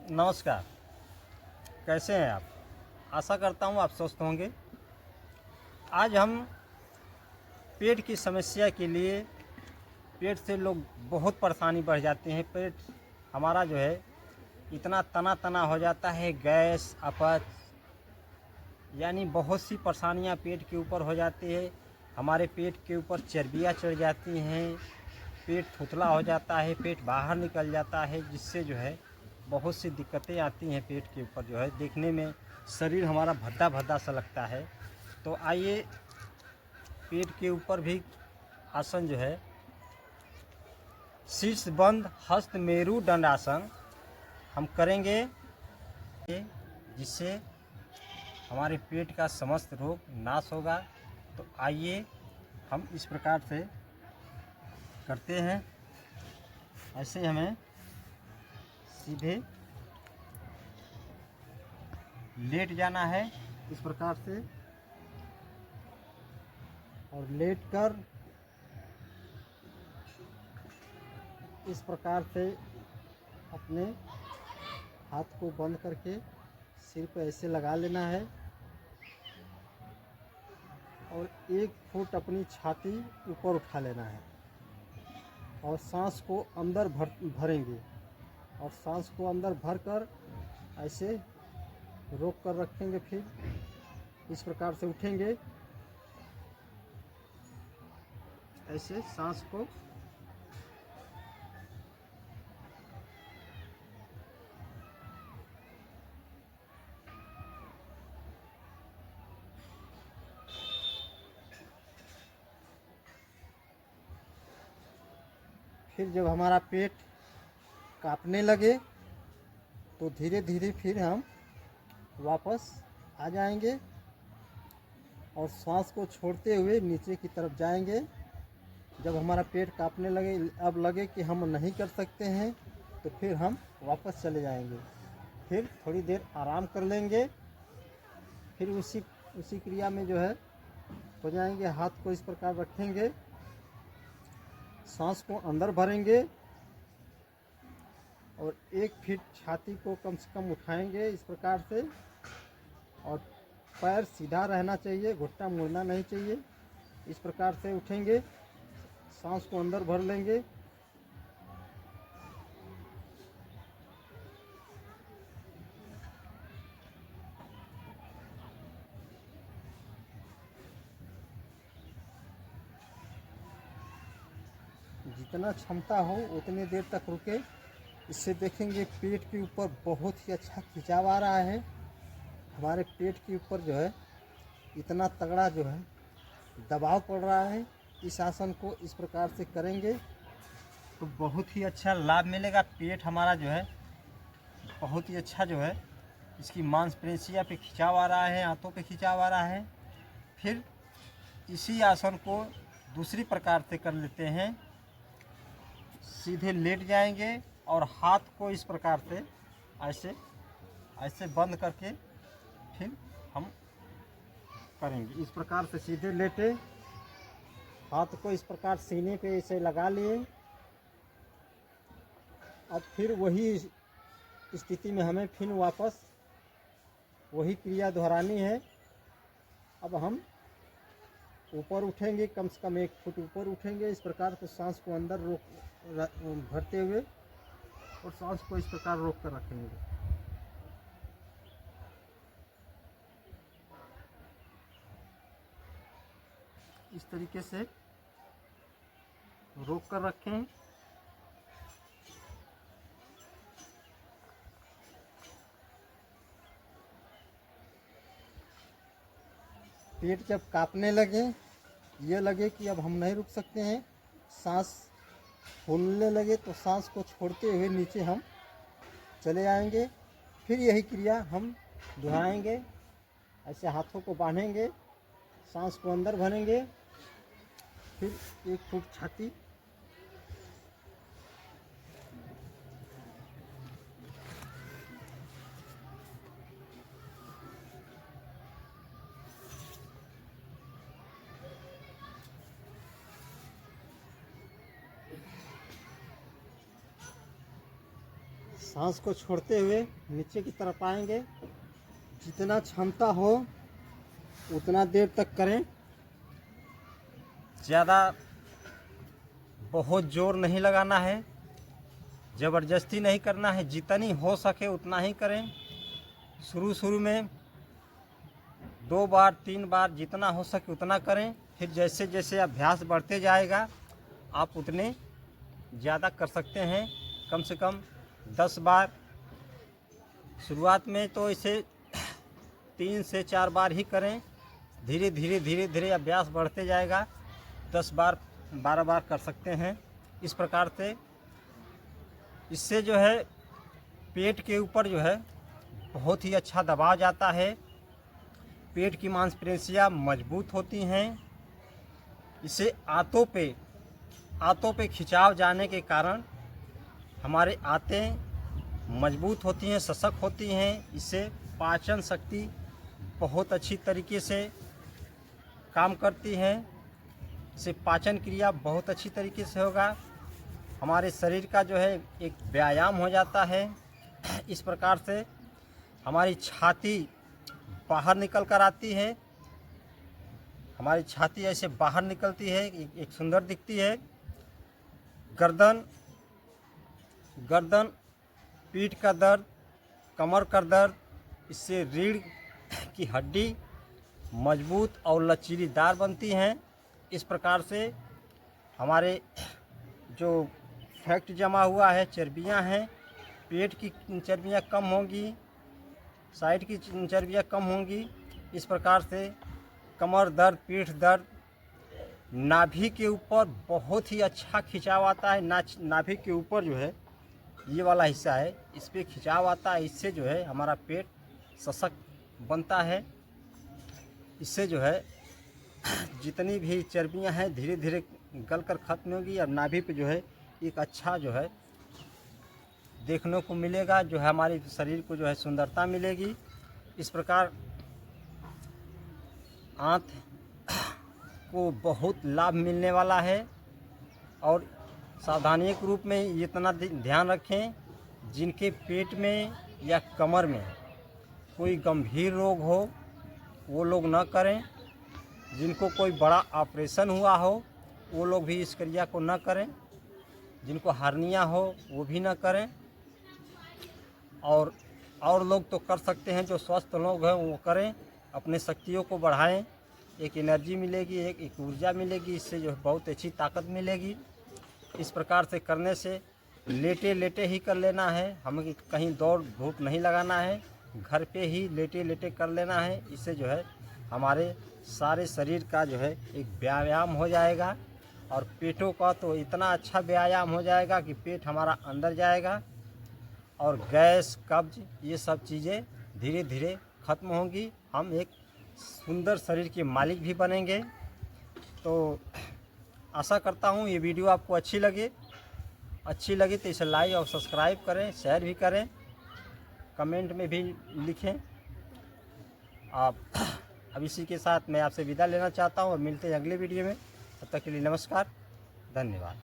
नमस्कार। कैसे हैं आप? आशा करता हूँ आप स्वस्थ होंगे। आज हम पेट की समस्या के लिए, पेट से लोग बहुत परेशानी बढ़ जाते हैं। पेट हमारा जो है इतना तना तना हो जाता है, गैस, अपच, यानी बहुत सी परेशानियाँ पेट के ऊपर हो जाती है। हमारे पेट के ऊपर चर्बियाँ चढ़ जाती हैं, पेट थुतला हो जाता है, पेट बाहर निकल जाता है, जिससे जो है बहुत सी दिक्कतें आती हैं। पेट के ऊपर जो है देखने में शरीर हमारा भद्दा भद्दा सा लगता है। तो आइए पेट के ऊपर भी आसन जो है शीर्ष बंद हस्त मेरु दंडासन हम करेंगे, जिससे हमारे पेट का समस्त रोग नाश होगा। तो आइए हम इस प्रकार से करते हैं। ऐसे हमें सीधे लेट जाना है इस प्रकार से, और लेट कर इस प्रकार से अपने हाथ को बंद करके सिर पे ऐसे लगा लेना है, और 1 फुट अपनी छाती ऊपर उठा लेना है, और सांस को अंदर भरेंगे, और सांस को अंदर भर कर ऐसे रोक कर रखेंगे। फिर इस प्रकार से उठेंगे, ऐसे सांस को फिर जब हमारा पेट कांपने लगे तो धीरे धीरे फिर हम वापस आ जाएंगे, और सांस को छोड़ते हुए नीचे की तरफ जाएंगे। जब हमारा पेट कांपने लगे, अब लगे कि हम नहीं कर सकते हैं, तो फिर हम वापस चले जाएंगे। फिर थोड़ी देर आराम कर लेंगे, फिर उसी क्रिया में जो है हो जाएंगे। हाथ को इस प्रकार रखेंगे, सांस को अंदर भरेंगे, और 1 फीट छाती को कम से कम उठाएंगे इस प्रकार से, और पैर सीधा रहना चाहिए, घुटना मुड़ना नहीं चाहिए। इस प्रकार से उठेंगे, सांस को अंदर भर लेंगे, जितना क्षमता हो उतनी देर तक रुके। इससे देखेंगे पेट के ऊपर बहुत ही अच्छा खिंचाव आ रहा है। हमारे पेट के ऊपर जो है इतना तगड़ा जो है दबाव पड़ रहा है। इस आसन को इस प्रकार से करेंगे तो बहुत ही अच्छा लाभ मिलेगा। पेट हमारा जो है बहुत ही अच्छा जो है, इसकी मांसपेशियाँ पे खिंचाव आ रहा है, हाथों पे खिंचाव आ रहा है। फिर इसी आसन को दूसरी प्रकार से कर लेते हैं। सीधे लेट जाएंगे और हाथ को इस प्रकार से ऐसे ऐसे बंद करके फिर हम करेंगे। इस प्रकार से सीधे लेटे, हाथ को इस प्रकार सीने पे ऐसे लगा लिए। अब फिर वही स्थिति में हमें फिर वापस वही क्रिया दोहरानी है। अब हम ऊपर उठेंगे, कम से कम 1 फुट ऊपर उठेंगे इस प्रकार से, सांस को अंदर भरते हुए, और सांस को इस प्रकार रोक कर रखेंगे। इस तरीके से रोक कर रखें। पेट जब कांपने लगे, ये लगे कि अब हम नहीं रुक सकते हैं, सांस फूलने लगे, तो सांस को छोड़ते हुए नीचे हम चले आएंगे। फिर यही क्रिया हम दोहराएंगे। ऐसे हाथों को बांधेंगे, सांस को अंदर भरेंगे, फिर 1 फुट छाती, सांस को छोड़ते हुए नीचे की तरफ आएंगे। जितना क्षमता हो उतना देर तक करें। ज़्यादा बहुत जोर नहीं लगाना है, ज़बरदस्ती नहीं करना है, जितनी हो सके उतना ही करें। शुरू में 2 बार 3 बार जितना हो सके उतना करें। फिर जैसे जैसे अभ्यास बढ़ते जाएगा आप उतने ज़्यादा कर सकते हैं। कम से कम 10 बार। शुरुआत में तो इसे 3 से 4 बार ही करें। धीरे धीरे अभ्यास बढ़ते जाएगा। 10 बार 12 बार कर सकते हैं। इस प्रकार से इससे जो है पेट के ऊपर जो है बहुत ही अच्छा दबाव जाता है। पेट की मांसपेशियां मजबूत होती हैं। इससे आंतों पे खिंचाव जाने के कारण हमारे आंतें मजबूत होती हैं, सशक्त होती हैं। इससे पाचन शक्ति बहुत अच्छी तरीके से काम करती है। इससे पाचन क्रिया बहुत अच्छी तरीके से होगा। हमारे शरीर का जो है एक व्यायाम हो जाता है। इस प्रकार से हमारी छाती बाहर निकल कर आती है। हमारी छाती ऐसे बाहर निकलती है, एक सुंदर दिखती है। गर्दन, पीठ का दर्द, कमर का दर्द, इससे रीढ़ की हड्डी मजबूत और लचीलीदार बनती हैं। इस प्रकार से हमारे जो फैट जमा हुआ है, चर्बियां हैं, पेट की चर्बियां कम होंगी, साइड की चर्बियां कम होंगी। इस प्रकार से कमर दर्द, पीठ दर्द, नाभि के ऊपर बहुत ही अच्छा खिंचाव आता है। नाभि के ऊपर जो है ये वाला हिस्सा है, इस पर खिंचाव आता है। इससे जो है हमारा पेट सशक्त बनता है। इससे जो है जितनी भी चर्बियां हैं धीरे धीरे गल कर खत्म होगी और नाभि पे जो है एक अच्छा जो है देखने को मिलेगा, जो है हमारे शरीर को जो है सुंदरता मिलेगी। इस प्रकार आंत को बहुत लाभ मिलने वाला है। और सावधानी के रूप में इतना ध्यान रखें, जिनके पेट में या कमर में कोई गंभीर रोग हो वो लोग न करें। जिनको कोई बड़ा ऑपरेशन हुआ हो वो लोग भी इस क्रिया को न करें। जिनको हर्निया हो वो भी न करें। और लोग तो कर सकते हैं, जो स्वस्थ लोग हैं वो करें। अपने शक्तियों को बढ़ाएं। एक एनर्जी मिलेगी, एक ऊर्जा मिलेगी। इससे जो बहुत अच्छी ताकत मिलेगी। इस प्रकार से करने से लेटे लेटे ही कर लेना है। हमें कहीं दौड़ धूप नहीं लगाना है, घर पे ही लेटे लेटे कर लेना है। इससे जो है हमारे सारे शरीर का जो है एक व्यायाम हो जाएगा। और पेटों का तो इतना अच्छा व्यायाम हो जाएगा कि पेट हमारा अंदर जाएगा और गैस, कब्ज, ये सब चीज़ें धीरे धीरे खत्म होंगी। हम एक सुंदर शरीर के मालिक भी बनेंगे। तो आशा करता हूँ ये वीडियो आपको अच्छी लगी तो इसे लाइक और सब्सक्राइब करें, शेयर भी करें, कमेंट में भी लिखें। आप अब इसी के साथ मैं आपसे विदा लेना चाहता हूँ और मिलते हैं अगले वीडियो में। तब तक के लिए नमस्कार, धन्यवाद।